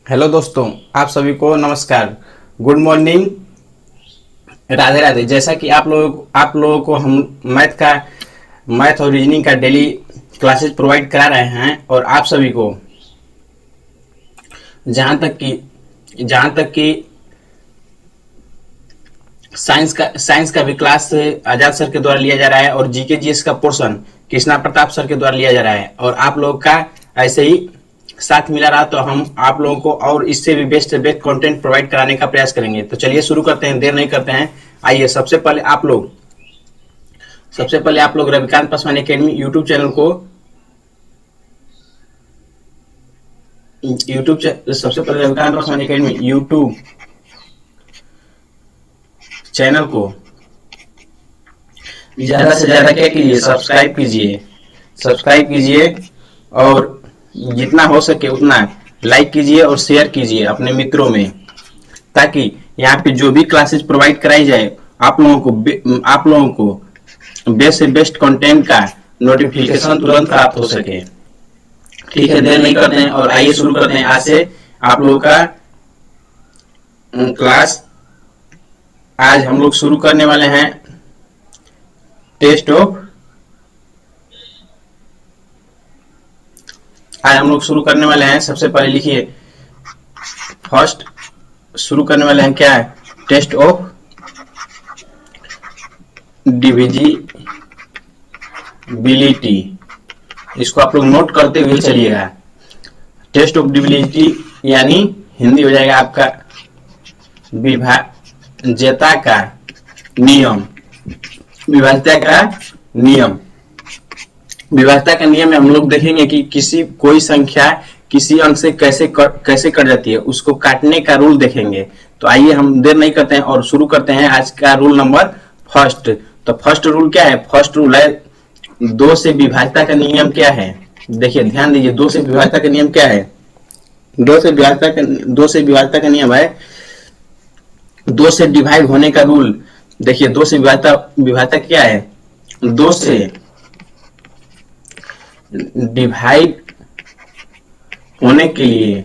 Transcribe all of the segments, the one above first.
Hello दोस्तों, आप सभी को नमस्कार। Good morning, Radhe Radhe. जैसा कि आप लोगों को हम मैथ और रीजनिंग का डेली क्लासेस प्रोवाइड करा रहे हैं, और आप सभी को जहाँ तक कि साइंस का भी क्लास आजाद सर के द्वारा लिया जा रहा है, और जीके जीएस का पोर्शन कृष्णा प्रताप सर के द्वारा लिया जा रहा है, और आप लोग का ऐसे ही साथ मिला रहा तो हम आप लोगों को और इससे भी बेस्ट से बेस्ट कंटेंट प्रोवाइड कराने का प्रयास करेंगे। तो चलिए शुरू करते हैं, देर नहीं करते हैं। आइए, सबसे पहले आप लोग Ravikant Paswan academy YouTube channel को सबसे पहले Ravikant Paswan academy YouTube channel को ज्यादा से ज्यादा क्या कीजिए, सब्सक्राइब कीजिए और जितना हो सके उतना लाइक कीजिए और शेयर कीजिए अपने मित्रों में, ताकि यहाँ पे जो भी क्लासेस प्रोवाइड कराई जाए आप लोगों को बेस्ट से बेस्ट कंटेंट का नोटिफिकेशन तुरंत प्राप्त हो सके। ठीक है, देर नहीं करते हैं और आइए शुरू करते हैं। आज से आप लोगों का क्लास आज हम लोग शुरू करने वाले हैं टेस्ट ऑफ आज हम लोग शुरू करने वाले हैं। सबसे पहले लिखिए, फर्स्ट शुरू करने वाले हैं क्या है, टेस्ट ऑफ डिविजिबिलिटी। इसको आप लोग नोट करते हुए चलिएगा। टेस्ट ऑफ डिविजिबिलिटी यानी हिंदी हो जाएगा आपका विभाज्यता का नियम। विभाज्यता का नियम में हम लोग देखेंगे कि कोई संख्या किसी अंक से कैसे कट जाती है, उसको काटने का रूल देखेंगे। तो आइए हम देर नहीं करते हैं और शुरू करते हैं आज का रूल नंबर फर्स्ट। तो फर्स्ट रूल क्या है? फर्स्ट रूल है दो से विभाज्यता का नियम क्या है। देखिए, ध्यान दीजिए, दो से विभाज्यता का नियम क्या है। दो से विभाज्यता का नियम है दो से डिवाइड होने का रूल। देखिए, दो से विभाज्यता क्या है? दो से डिवाइड होने के लिए,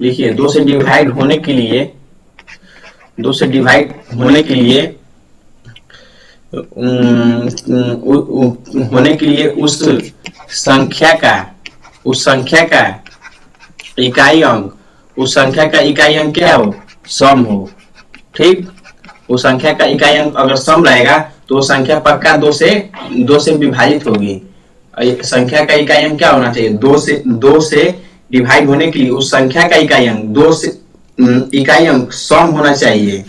लिखिए, दो से डिवाइड होने के लिए उस संख्या का इकाई अंक क्या हो? सम हो। ठीक, उस संख्या का इकाई अंक अगर सम रहेगा तो वो संख्या पक्का दो से विभाजित होगी। संख्या का इकाई अंक क्या होना चाहिए? दो से डिवाइड होने के लिए उस संख्या का इकाई अंक सम होना चाहिए।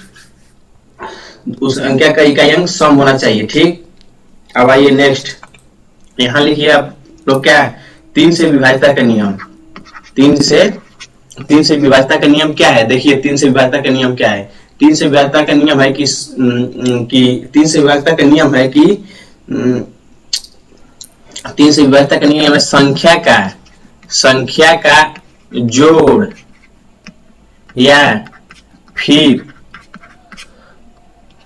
उस संख्या का इकाई अंक सम होना चाहिए। ठीक, अब आइए नेक्स्ट, यहाँ लिखिए आप लोग क्या है, तीन से विभाज्यता का नियम। तीन से विभाज्यता का नियम क्या है? देखिए, तीन से विभाज्यता का नियम क्या है? तीन से विभाज्यता का नियम है संख्या का जोड़ या फिर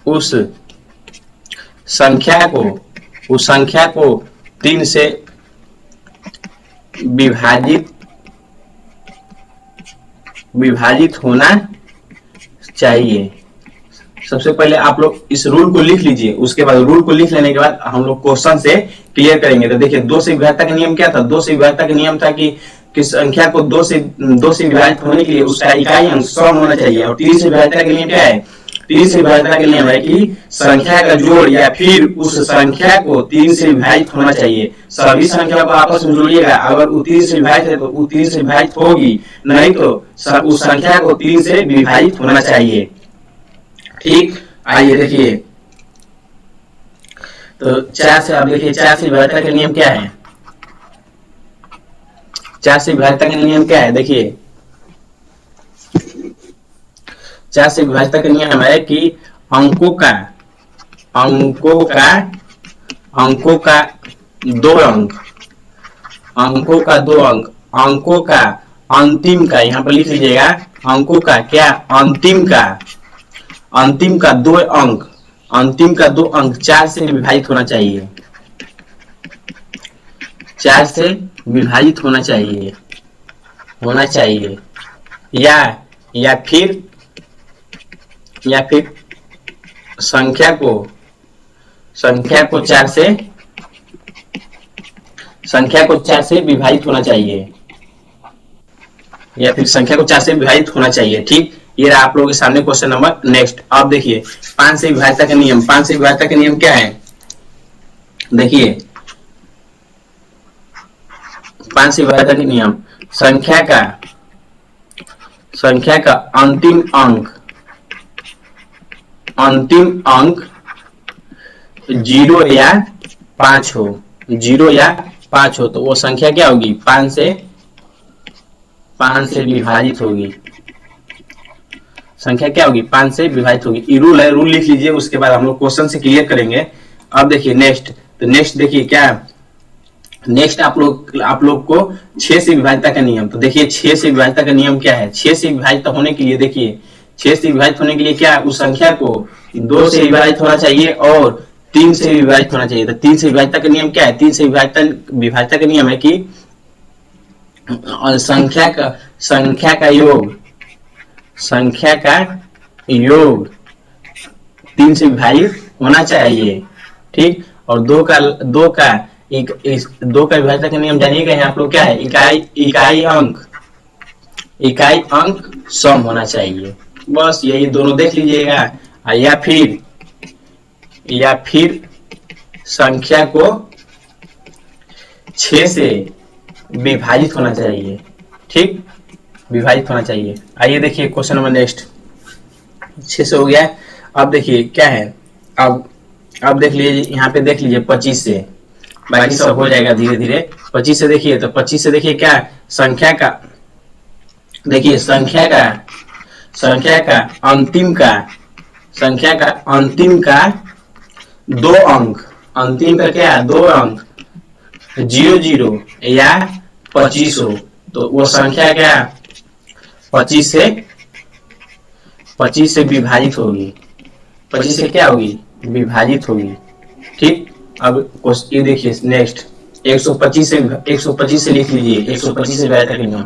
उस संख्या को तीन से विभाजित होना चाहिए। सबसे पहले आप लोग इस रूल को लिख लीजिए, उसके बाद रूल को लिख लेने के बाद हम लोग क्वेश्चन से क्लियर करेंगे। तो देखिए, दो से विभाज्यता का नियम क्या था? दो से विभाज्यता का नियम था कि संख्या को दो से विभाजित होने के लिए उसका इकाई अंक सम होना चाहिए। और तीन से विभाज्यता का नियम क्या है? तीन से विभाज्यता का नियम है कि संख्या का जोड़ या फिर उस संख्या को तीन से विभाजित होना चाहिए। सभी संख्या को आपस में जोड़िएगा, अगर वो तीन से विभाजित है तो वो तीन से विभाजित होगी, नहीं तो उस संख्या को तीन से विभाजित होना चाहिए। ठीक, आइए देखिए, तो चार से आप देखिए, चार से विभाज्यता का नियम क्या है? चार से विभाज्यता का नियम क्या है? देखिए, चार से विभाज्यता का नियम है कि अंकों का अंकों का अंतिम का, यहाँ पर लिख लीजिएगा, अंकों का क्या? अंतिम का दो अंक चार से विभाजित होना चाहिए। चार से विभाजित होना चाहिए। या या फिर या फिर संख्या को चार से विभाजित होना चाहिए, या फिर संख्या को 4 से विभाजित होना चाहिए। ठीक, ये रहा आप लोगों के सामने क्वेश्चन नंबर नेक्स्ट। अब देखिए 5 से विभाज्यता का नियम। 5 से विभाज्यता का नियम क्या है? देखिए 5 से विभाज्यता का नियम, संख्या का अंतिम अंक 0 या 5 हो, 0 या 5 हो तो वो संख्या क्या होगी? 5 से विभाजित होगी। संख्या क्या होगी? 5 से विभाजित होगी। ये रूल है, रूल लिख लीजिए, उसके बाद हम लोग क्वेश्चन से क्लियर करेंगे। अब देखिए नेक्स्ट, तो नेक्स्ट देखिए क्या, नेक्स्ट आप लोग को 6 से विभाज्यता का नियम। तो देखिए 6 से विभाज्यता का नियम क्या है? 6 से विभाजित होने के लिए देखिए 6 से विभाजित होने के लिए क्या, उस संख्या को 2 से विभाजित होना चाहिए और 3 से विभाजित होना चाहिए। तो 3 से विभाज्यता का नियम क्या है? 3 से विभाज्यता का नियम है कि संख्या का योग 3 से विभाजित होना चाहिए। ठीक, और 2 का विभाज्यता का नियम जानिएगा यहाँ आप लोग क्या है? इकाई अंक सम होना चाहिए। बस यही दोनों देख लीजिएगा। या फिर संख्या को 6 से विभाजित होना चाहिए। ठीक, विभाजित होना चाहिए। आइए देखिए क्वेश्चन नंबर नेक्स्ट। 6 से हो गया। अब देखिए क्या है, अब देख लीजिए यहाँ पे, देख लीजिए 25 से, बाकी सब हो जाएगा धीरे धीरे। 25 से देखिए, तो 25 से देखिए क्या, संख्या का अंतिम का 2 अंक, अंतिम का क्या, 2 अंक 00 या 25 हो तो वो संख्या क्या 25 से विभाजित होगी। 25 से क्या होगी? विभाजित होगी। ठीक, अब ये देखिए नेक्स्ट 125 से लिख लीजिए। 125 से विभाजित करेंगे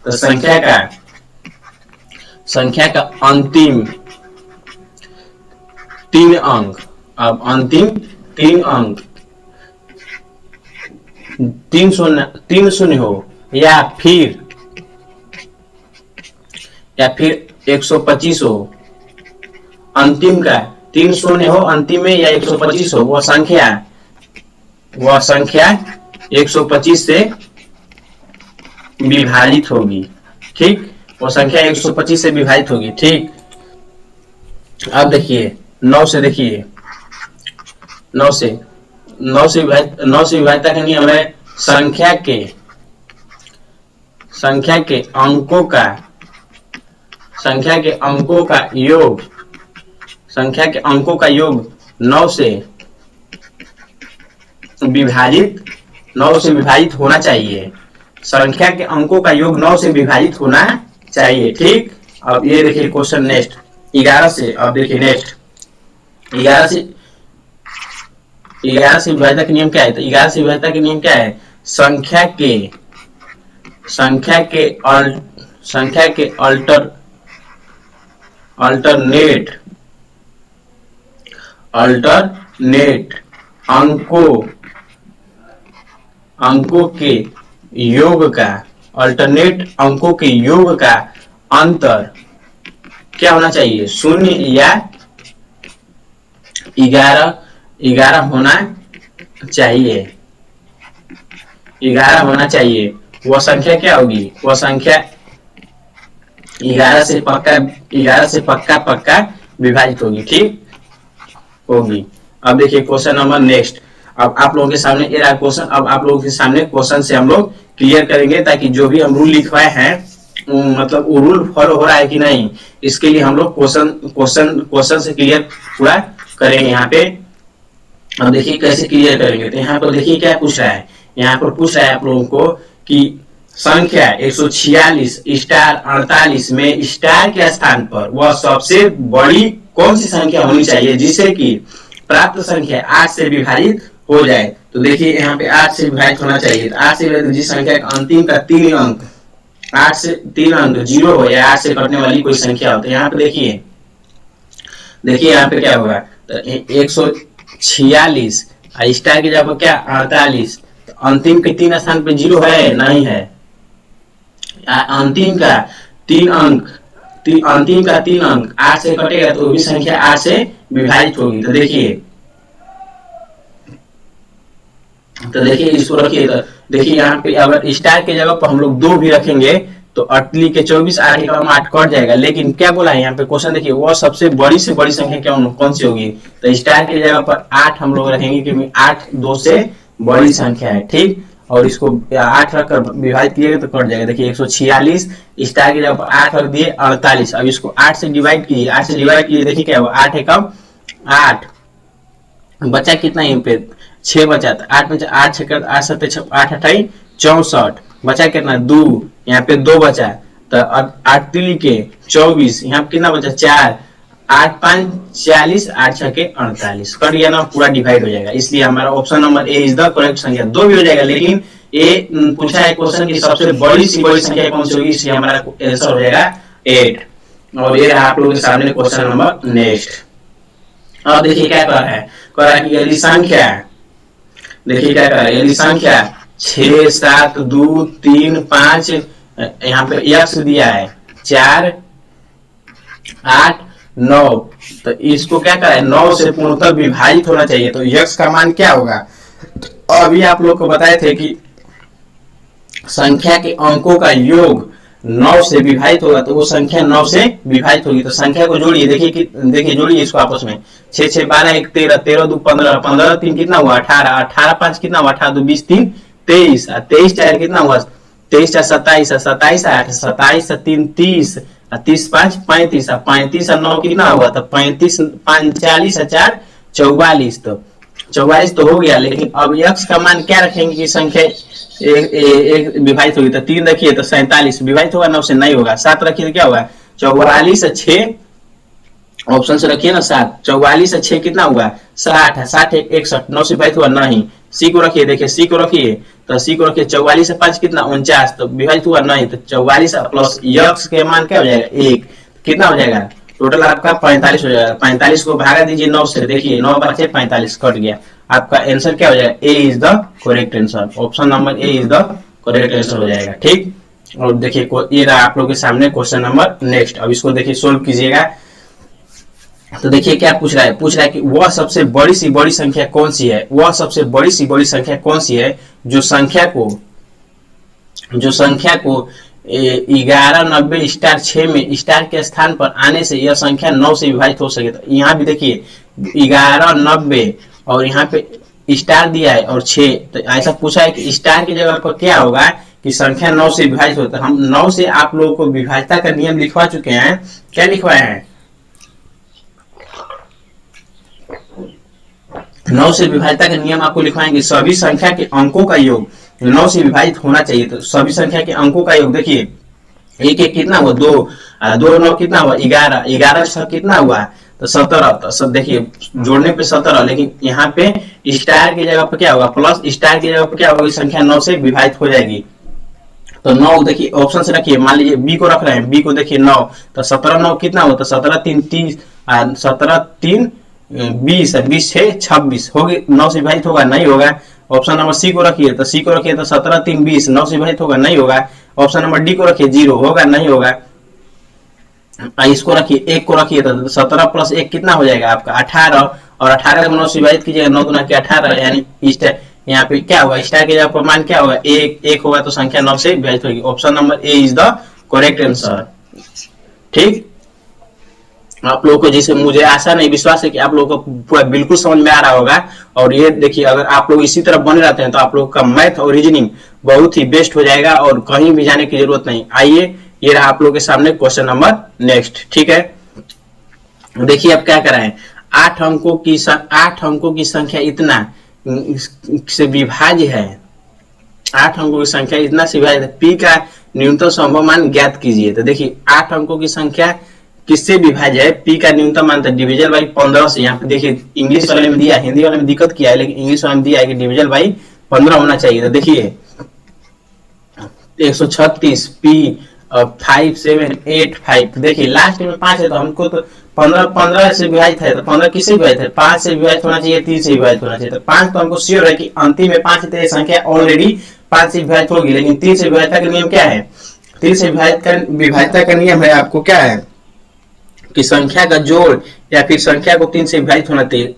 तो संख्या का अंतिम 3 अंक, अब अंतिम 3 अंक 3 शून्य हो या फिर 125 हो, अंतिम का 3 शून्य हो अंतिम में या 125 हो, वह संख्या 125 से विभाजित होगी। ठीक, वो संख्या 125 से विभाजित होगी। ठीक, अब देखिए 9 से, देखिए 9 से विभाजित का नियम है संख्या के अंकों का योग 9 से विभाजित होना चाहिए। संख्या के अंकों का योग 9 से विभाजित होना चाहिए। ठीक, अब ये देखिए क्वेश्चन नेक्स्ट 11 से। अब देखिए नेक्स्ट 11 से विभाज्यता का नियम क्या है? तो 11 से विभाज्यता का नियम क्या है? संख्या के अल्टरनेट अंकों के योग का अंतर क्या होना चाहिए? 0 या 11 होना चाहिए। वह संख्या क्या होगी? वह संख्या 11 से पक्का विभाजित होगी। ठीक होगी। अब देखिए क्वेश्चन नंबर नेक्स्ट। अब आप लोगों के सामने ये रहा क्वेश्चन। अब आप लोगों के सामने क्वेश्चन से हम लोग क्लियर करेंगे ताकि जो भी हम रूल लिखवाए हैं मतलब वो रूल फॉलो हो रहा है कि नहीं, इसके लिए हम लोग क्वेश्चन से क्लियर पूरा करेंगे। यहाँ पे अब देखिए कैसे क्लियर करेंगे। तो यहाँ पर देखिए क्या पूछ रहा है, यहाँ पर पूछ रहा है आप लोगों को कि संख्या 146 स्टार 48 में स्टार के स्थान पर वह सबसे बड़ी कौन सी संख्या होनी चाहिए जिससे कि प्राप्त संख्या 8 से विभाजित हो जाए। तो देखिए यहाँ पे 8 से विभाजित होना चाहिए। तो 8 से विभाजित जिस संख्या का अंतिम का 3 अंक 8 से 3 अंक 0 हो या 8 से कटने वाली कोई संख्या हो, तो यहाँ पे देखिए यहाँ पे क्या होगा, तो 146 स्टार की जगह पर क्या 48, तो अंतिम के 3 स्थान पे 0 है नहीं है, अंतिम का 3 अंक, अंतिम का 3 अंक 8 से कटेगा तो भी संख्या 8 से विभाजित होगी। तो देखिए इसको रखिए, तो देखिए यहाँ पे अगर स्टार के जगह पर हम लोग 2 भी रखेंगे तो 48 के 24 8 के 8 कट जाएगा, लेकिन क्या बोला है यहाँ पे क्वेश्चन देखिए, वो सबसे बड़ी से बड़ी संख्या क्या कौन सी होगी, तो स्टार की जगह पर 8 हम लोग रखेंगे क्योंकि 8 2 से बड़ी संख्या है, ठीक। और इसको 8 रखकर विभाजित किएगा तो कट जाएगा। देखिए 146 स्टार की जगह पर 8 रख दिए 48, अब इसको 8 से डिवाइड कीजिए, 8 से डिवाइड कीजिए, देखिए क्या हुआ 8 है कम 8, बचा कितना यहाँ पे 6 बचा, 8 में 8 6 8 7 8 28 64, बचा कितना 2, यहाँ पे 2 बचा, तो 8 3 के 24, यहाँ पे कितना बचा 4, 8 5 40 8 6 के 48, कट गया ना, पूरा डिवाइड हो जाएगा। इसलिए हमारा option number A is the correct संख्या। 2 भी हो जाएगा, लेकिन ए पूछा है क्वेश्चन की सबसे बड़ी सी बड़ी संख्या कौन सी होगी, इसलिए हमारा आंसर हो जाएगा 8। और ये रहा आप लोगों के सामने क्वेश्चन नंबर नेक्स्ट। अब देखिए क्या कर रहा है, कह रहा है कि यदि संख्या, देखिए क्या कर रहा है, यदि संख्या 6 7 2 3 5, यहाँ पे यक्स दिया है 4 8 9, तो इसको क्या करा है 9 से पूर्णतः विभाजित होना चाहिए, तो यक्स का मान क्या होगा। अभी आप लोग को बताए थे कि संख्या के अंकों का योग 9 से विभाजित होगा, तो वो संख्या 9 से विभाजित होगी। तो संख्या को जोड़िए, देखिए जोड़िए इसको आपस में, 6 6 12 1 13, 13 2 15, 15 3 कितना हुआ 18, 18 5 कितना हुआ 18 2 20 3 23, 23 4 कितना हुआ 23 4 27, 27 8 27 3 30, 30 5 35, 35 और 9 कितना हुआ, तो 35 5 40 4 44, तो 44 तो हो गया। लेकिन अब यक्स का मान क्या रखेंगे कि संख्या एक विभाजित होगी, तो 3 रखिए तो 47 विभाजित होगा, 9 से नहीं होगा, 7 रखिए तो क्या होगा 44 और 6, ऑप्शन से रखिए ना 7, 44 और 6 कितना हुआ 60, 60 61, 9 से विभाजित हुआ नहीं। सी को रखिए, देखिए सी को रखिए, तो सी को रखिए 44 और 5 कितना 49, तो विभाजित हुआ नहीं, तो 44 प्लस यक्स के मान क्या हो जाएगा 1, कितना हो जाएगा टोटल आपका 45 हो जाएगा। 45 को भागा दीजिए 9 से, देखिए 9 बचे 45 कट गया, आपका आंसर क्या हो जाएगा, A is the correct answer, option number A is the correct answer हो जाएगा, ठीक। और देखिए ये रहा आप लोग के सामने क्वेश्चन नंबर नेक्स्ट। अब इसको देखिए सोल्व कीजिएगा, तो देखिए क्या पूछ रहा है कि वह सबसे बड़ी सी बड़ी संख्या कौन सी है, वह सबसे बड़ी सी बड़ी संख्या कौन सी है जो संख्या को 11 90 स्टार 6 में स्टार के स्थान पर आने से यह संख्या 9 से विभाजित हो सके। तो यहाँ भी देखिए 11 90 और यहाँ पे स्टार दिया है और 6, तो ऐसा पूछा है कि स्टार की जगह पर क्या होगा कि संख्या 9 से विभाजित होता है। हम 9 से आप लोगों को विभाज्यता का नियम लिखवा चुके हैं, क्या लिखवाए हैं 9 से विभाज्यता का नियम आपको लिखवाएंगे, सभी संख्या के अंकों का योग 9 से विभाजित होना चाहिए। तो सभी संख्या के अंकों का योग देखिए 1 1 कितना हुआ 2, 2 9 कितना हुआ 11, 11 6 कितना हुआ तो 17, तो सब देखिए जोड़ने पे 17, लेकिन यहाँ पे स्टार की जगह पे क्या होगा प्लस स्टार की जगह पे क्या होगा संख्या 9 से विभाजित हो जाएगी। तो 9 देखिए ऑप्शन से रखिए, मान लीजिए बी को रख रहे हैं, बी को देखिए 9, तो 17 9 कितना हुआ तो 17 3 30, 17 3 20, 20 6 26 होगी, 9 से विभाजित होगा नहीं होगा। ऑप्शन नंबर सी को रखिए, तो सी को रखिए तो 17 3 20, 9 से विभाजित होगा नहीं होगा। ऑप्शन नंबर डी को रखिए 0 होगा नहीं होगा। इसको रखिए 1 को रखिए तो 17 प्लस 1 कितना हो जाएगा आपका 18, और 18 को 9 से विभाजित कीजिएगा 9 गुना के 18, यानी यहाँ पे क्या होगा स्टार के जगह पर मान क्या होगा 1 होगा, तो संख्या 9 से विभाजित होगी। Option number A is the correct answer, ठीक। आप लोगों को जैसे मुझे आशा नहीं विश्वास है कि आप लोगों को पूरा बिल्कुल समझ में आ रहा होगा। और ये देखिए अगर आप लोग इसी तरह बने रहते हैं तो आप लोगों का मैथ और रीजनिंग बहुत ही बेस्ट हो जाएगा और कहीं भी जाने की जरूरत नहीं। आइए ये रहा आप लोगों के सामने क्वेश्चन नंबर नेक्स्ट, ठीक है। देखिए अब क्या कराएं, 8 अंकों की संख्या इतना से विभाज्य है, 8 अंकों की संख्या इतना से विभाज्य है, पी का न्यूनतम संभव मान ज्ञात कीजिए। तो देखिए 8 अंकों की संख्या किससे विभाज्य है, पी का न्यूनतम मान डिविजन बाई 15 से। यहाँ पे देखिए इंग्लिश वाले में दिया, हिंदी वाले में दिक्कत किया है, लेकिन इंग्लिश वाले में दिया है कि डिविजन बाई 15 होना चाहिए। तो देखिए 136 पी 5785। देखिए लास्ट में 5 है तो हमको तो 15 से विभाजित है, तो 15 किससे विभाजित है? 5 से विभाजित होना चाहिए, 3 से विभाजित होना चाहिए। तो 5 तो हमको श्योर है कि अंतिम में 5 है, तो ये संख्या ऑलरेडी 5 से विभाजित होगी। लेकिन 3 से विभाजित का नियम क्या है? 3 से विभाजित का नियम है आपको क्या है कि संख्या का जोड़ या फिर संख्या को 3 से विभाजित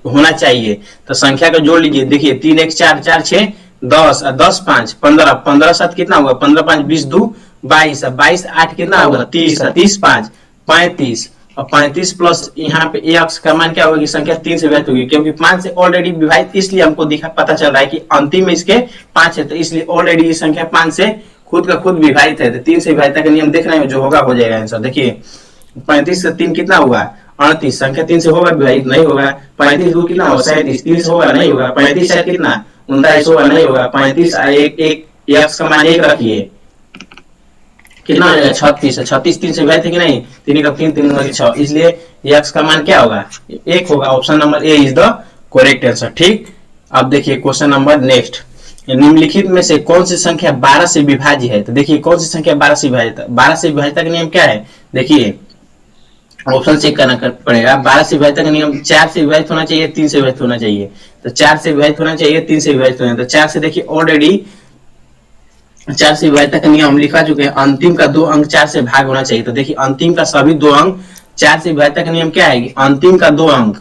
होना चाहिए। तो संख्या का जोड़ लीजिए। देखिए 3 1 4 4 6 10 10 5 15 15 7 कितना होगा? 15 5 20 2 22 22 8 कितना होगा? 30 30 5 35 और 35 प्लस यहाँ पे x का मान क्या होगा कि संख्या 3 से विभाजित होगी, क्योंकि 5 से ऑलरेडी विभाजित, इसलिए हमको पता चल रहा है कि अंतिम में इसके 5 है, तो इसलिए ऑलरेडी संख्या 5 से खुद का खुद विभाजित है। तो 3 से विभाजित का नियम देख रहे हैं, जो होगा हो जाएगा आंसर। देखिए 35 से 3 कितना होगा? 38। संख्या 3 से होगा विभाजित? नहीं होगा। 35 2 कितना होगा? 37। 3 से होगा? नहीं होगा। 35 से कितना? 39 होगा? नहीं होगा। 35 एक x का मान 1 रखिए, कितना हो जाएगा? 36। 36 3 से विभाजित है कि नहीं? 3 का 3 3 का 6, इसलिए x का मान क्या होगा? 1 होगा। Option number A is the correct answer. ठीक, अब देखिए क्वेश्चन नंबर नेक्स्ट। निम्नलिखित में से कौन सी संख्या 12 से विभाज्य है? तो देखिए कौन सी संख्या 12 से विभाजित है? 12 से विभाजित का नियम क्या है? देखिए ऑप्शन चेक करना पड़ेगा। 12 से विभाजित का नियम 4 से विभाजित होना चाहिए, 3 से विभाजित होना चाहिए। तो 4 से विभाजित होना चाहिए, 3 से विभाजित होना चाहिए। तो 4 से देखिए ऑलरेडी 4 से विभाजित का नियम हम लिखा चुके हैं। अंतिम का 2 अंक 4 से भाग होना चाहिए। तो देखिए अंतिम का सभी 2 अंक 4 से विभाजित का नियम क्या है? अंतिम का 2 अंक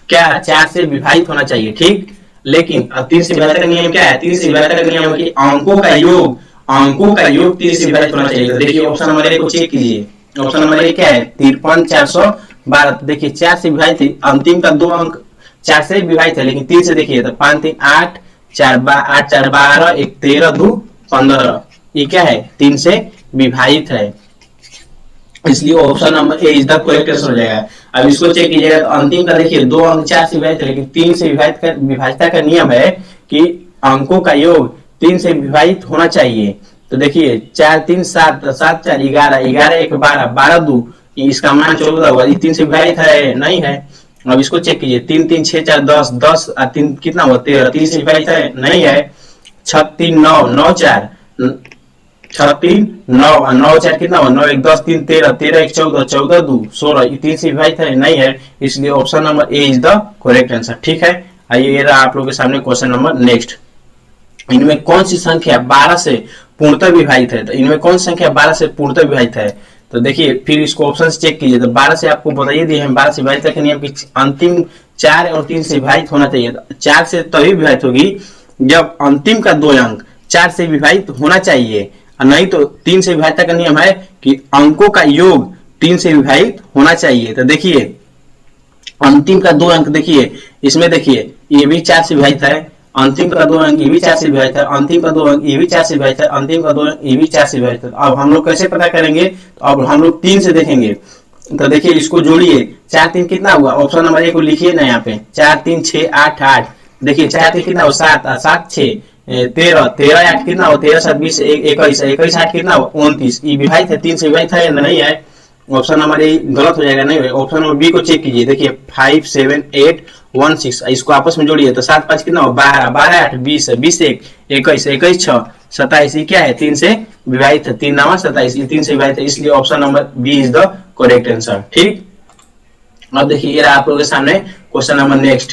क्या 4 से विभाजित होना चाहिए। ठीक, लेकिन 3 से विभाजित का नियम क्या है? 3 से विभाजित का नियम है कि अंकों का योग 3 से विभाजित होना चाहिए। तो देखिए ऑप्शन नंबर ए को चेक कीजिए। ऑप्शन नंबर ए क्या है? 53 412। देखिए 4 से विभाजित है, अंतिम का 2 अंक 4 से विभाजित है, लेकिन 3 से देखिए तो 5 3 8 4 12 1 13 2 15, ये क्या है? 3 से विभाजित है, इसलिए option number A is the correct answer हो जाएगा। अब इसको चेक कीजिएगा तो अंतिम का देखिए 2 अंक 4 से विभाजित है, लेकिन 3 से विभाजित का नियम है कि अंकों का योग 3 से विभाजित होना चाहिए। तो देखिए 4 3 7 7 4 11 11 1 12 12 2, इसका मान 14 होगा। ये 3 से विभाजित है? नहीं है। अब इसको चेक कीजिए। 3 3 6 4 10 10 और 3 कितना हुआ? 13। 3 से विभाजित है? नहीं है। 6 3 9 9 4 6 3 9 9 4 कितना हुआ? 9 1 10 3 13 13 1 14 14 2 16, ये 3 से विभाजित है? नहीं है, इसलिए option number A is the correct answer. ठीक है, आइए ये रहा आप लोगों के सामने क्वेश्चन नंबर नेक्स्ट। इनमें कौन सी संख्या 12 से पूर्णतः विभाजित है? तो इनमें कौन सी संख्या 12 से पूर्णतः विभाजित है? तो देखिए फिर इसको ऑप्शन से चेक कीजिए। तो 12 से आपको बताइए दिए हैं 12 से विभाजित के नियम की अंतिम 4 और 3 से विभाजित होना चाहिए। 4 से तभी विभाजित होगी जब अंतिम का 2 अंक 4 से विभाजित होना चाहिए, और नहीं तो 3 से विभाजित का नियम है कि अंकों का योग 3 से विभाजित होना चाहिए। तो देखिए अंतिम का 2 अंक, देखिए इसमें देखिए ये भी 4 से विभाजित है, अंतिम का 2 अंक ये भी 4 से विभाजित है, अंतिम का 2 अंक ये भी 4 से विभाजित है, अंतिम का 2 अंक ये भी 4 से विभाजित है। अब हम लोग कैसे पता करेंगे? तो अब हम लोग 3 से देखेंगे। तो देखिए इसको जोड़िए। 4 3 कितना हुआ? ऑप्शन नंबर ए को लिखिए ना यहाँ पे। 4 3 6 8 8। देखिए 4 3 कितना हुआ? 7 7 6 13 13 8 कितना हुआ? 13 7 20 21 21 8 कितना हुआ? 29। ये विभाजित है? 3 से विभाजित है? नहीं है, ऑप्शन नंबर ए गलत हो जाएगा। नहीं, ऑप्शन नंबर बी को चेक कीजिए। देखिए 5 7 8 1 6, इसको आपस में जोड़िए तो 7 5 कितना हो? 12 12 8 20 20 1 21 21 6 27, ये क्या है? 3 से विभाजित है। 3 9 27, ये 3 से विभाजित है, इसलिए option number B is the correct answer. ठीक, अब देखिए ये आप लोगों के सामने क्वेश्चन नंबर नेक्स्ट।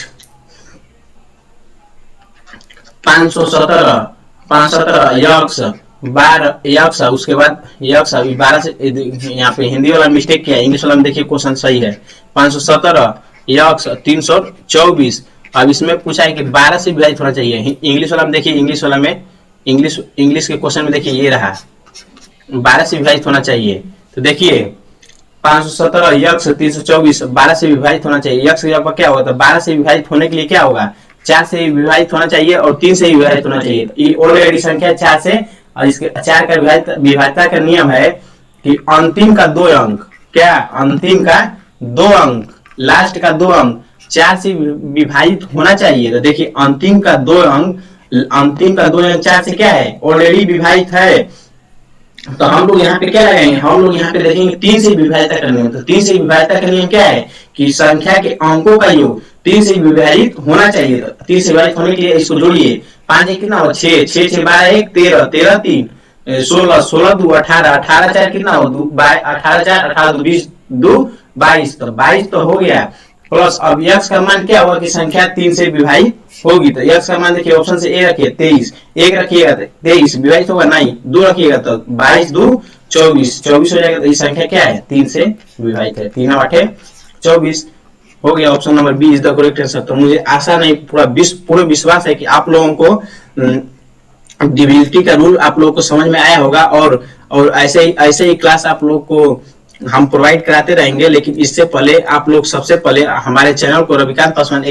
517 यक्ष 12 यक्ष, उसके बाद यक्ष 12 से, यहाँ पे हिंदी वाला मिस्टेक किया, इंग्लिश वाला में देखिए क्वेश्चन सही है। 517 यक्ष 324। अब इसमें पूछा है कि 12 से विभाजित होना चाहिए। इंग्लिश वाला में देखिए, इंग्लिश वाला में इंग्लिश के क्वेश्चन में देखिए ये रहा 12 से विभाजित होना चाहिए। तो देखिए 517 यक्ष 324 12 से विभाजित होना चाहिए। यक्ष का क्या होगा? तो 12 से विभाजित होने के लिए क्या होगा? 4 से विभाजित होना चाहिए और 3 से विभाजित होना चाहिए। ये ऑलरेडी संख्या 4 से, और इसके 4 का विभाजितता का नियम है कि अंतिम का 2 अंक, क्या अंतिम का 2 अंक, लास्ट का 2 अंक 4 से विभाजित होना चाहिए। तो देखिए अंतिम का 2 अंक 4 से क्या है? ऑलरेडी विभाजित है। तो हम लोग यहाँ पे क्या लगाएंगे? हम लोग यहाँ पे देखेंगे 3 से विभाजित का नियम। तो 3 से विभाजित का नियम क्या है कि संख्या के अंकों का योग 3 से विभाजित होना चाहिए। 3 से विभाजित होने के लिए इसको जोड़िए। 5 कितना हो 6, 6 6 12 1 13, 13 3 16, 16 2 18, 18 4 कितना हो 18 4 18 2 20 2 22, तो 22 तो हो गया। प्लस अब x का मान क्या होगा कि संख्या 3 से विभाजित होगी, तो x का मान देखिए ऑप्शन से ए रखिए 23, 1 रखिएगा तो 23 विभाजित होगा नहीं, 2 रखिएगा तो 22 2 24, 24 हो जाएगा। तो ये संख्या क्या है 3 से विभाजित है। 3 8 24 हो गया। Option number B is the correct answer. तो मुझे आशा नहीं पूरा विश्वास है कि आप लोगों को डिविजिबिलिटी का रूल आप लोगों को समझ में आया होगा, और ऐसे ही क्लास आप लोग को हम प्रोवाइड कराते रहेंगे। लेकिन इससे पहले आप लोग सबसे पहले हमारे चैनल को Ravikant Paswan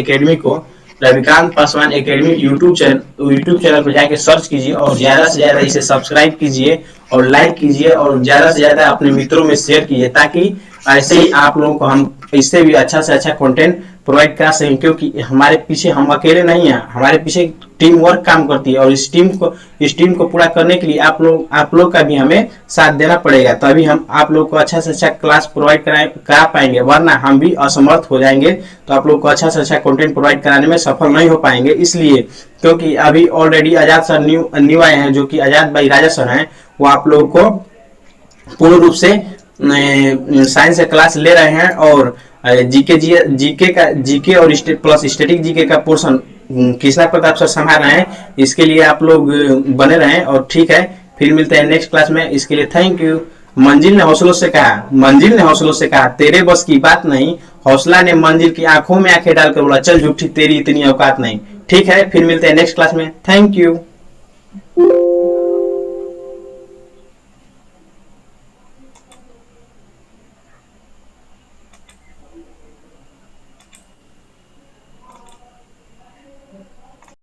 academy YouTube channel पर जाके सर्च कीजिए और ज्यादा से ज्यादा इसे सब्सक्राइब कीजिए और लाइक कीजिए और ज्यादा से ज्यादा अपने मित्रों में शेयर कीजिए, ताकि ऐसे ही आप लोगों को हम इससे भी अच्छा से अच्छा कंटेंट प्रोवाइड करा सकें। क्योंकि हमारे पीछे हम अकेले नहीं हैं, हमारे पीछे टीम वर्क काम करती है, और इस टीम को पूरा करने के लिए आप लोग का भी हमें साथ देना पड़ेगा, तभी हम आप लोग को अच्छा से अच्छा क्लास प्रोवाइड करा पाएंगे, वरना हम भी असमर्थ हो जाएंगे तो आप लोग को अच्छा से अच्छा कंटेंट प्रोवाइड कराने में सफल नहीं हो पाएंगे। इसलिए क्योंकि अभी ऑलरेडी आजाद सर न्यू आए हैं, जो कि आजाद भाई राजा सर हैं, वो आप लोग को पूर्ण रूप से साइंस का क्लास ले रहे हैं, और जीके और प्लस स्टैटिक जीके का पोर्शन कृष्णा प्रताप सर संभाल रहे हैं। इसके लिए आप लोग बने रहें, और ठीक है फिर मिलते हैं नेक्स्ट क्लास में। इसके लिए थैंक यू। मंजिल ने हौसलों से कहा तेरे बस की बात नहीं, हौसला ने मंजिल की आंखों में आंखें डालकर बोला चल झूठी तेरी इतनी औकात नहीं। ठीक है फिर मिलते हैं नेक्स्ट क्लास में। Thank you.